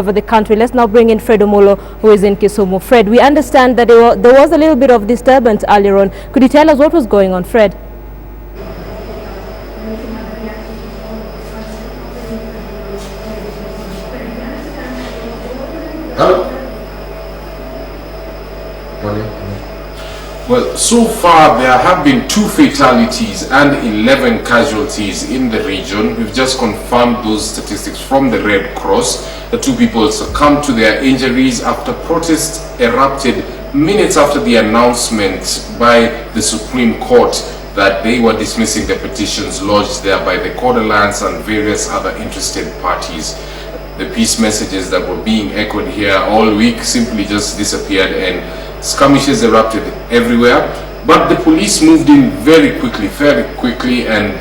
over the country. Let's now bring in Fred Omolo, who is in Kisumu. Fred, we understand that there was a little bit of disturbance earlier on. Could you tell us what was going on, Fred? Hello? Well, so far there have been 2 fatalities and 11 casualties in the region. We've just confirmed those statistics from the Red Cross. The 2 people succumbed to their injuries after protests erupted minutes after the announcement by the Supreme Court that they were dismissing the petitions lodged there by the Court Alliance and various other interested parties. The peace messages that were being echoed here all week simply just disappeared, and skirmishes erupted everywhere. But the police moved in very quickly, and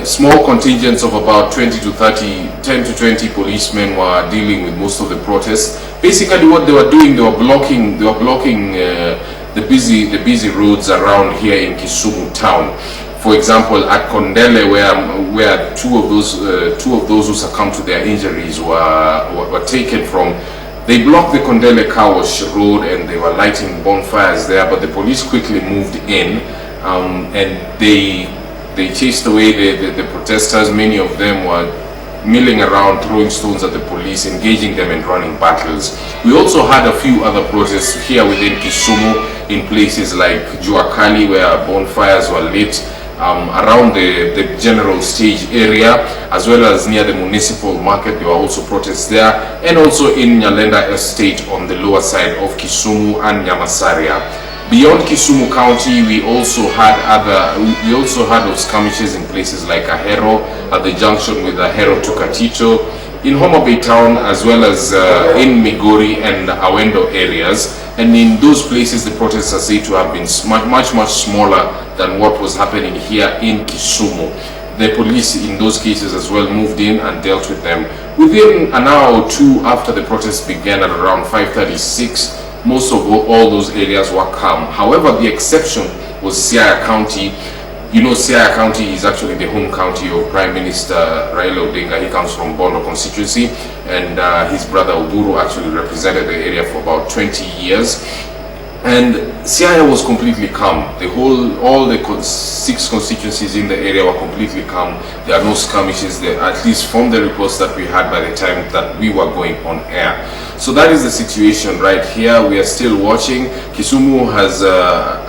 small contingents of about 10 to 20 policemen were dealing with most of the protests. Basically what they were doing, they were blocking the busy roads around here in Kisumu town. For example, at Kondele, where two of those who succumbed to their injuries were taken from, they blocked the Kondele car wash road and they were lighting bonfires there. But the police quickly moved in, and they chased away the protesters. Many of them were milling around, throwing stones at the police, engaging them in running battles. We also had a few other protests here within Kisumu in places like Juakali, where bonfires were lit. Around the general stage area, as well as near the municipal market, there were also protests there, and also in Nyalenda estate on the lower side of Kisumu and Nyamasaria. Beyond Kisumu County, we also had skirmishes in places like Ahero at the junction with Ahero to Katito, in Homa Bay town, as well as in Migori and Awendo areas. And in those places, the protests are said to have been much smaller than what was happening here in Kisumu. The police in those cases as well moved in and dealt with them. Within an hour or 2 after the protests began at around 5:36, most of all those areas were calm. However, the exception was Siaya County. You know, Siaya County is actually the home county of Prime Minister Raila Odinga. He comes from Bondo constituency, and his brother Oburu actually represented the area for about 20 years. And Siaya was completely calm. All the 6 constituencies in the area were completely calm. There are no skirmishes there, at least from the reports that we had by the time that we were going on air. So that is the situation right here. We are still watching. Kisumu has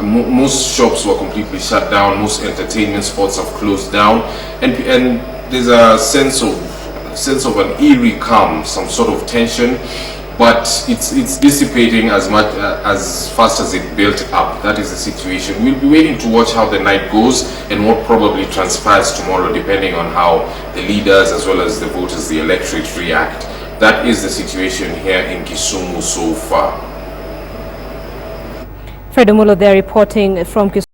most shops were completely shut down. Most entertainment spots have closed down, and there's a sense of an eerie calm, some sort of tension. But it's dissipating as fast as it built up. That is the situation. We'll be waiting to watch how the night goes and what probably transpires tomorrow, depending on how the leaders as well as the voters, the electorate, react. That is the situation here in Kisumu so far. Fred Omolo there reporting from Kisumu.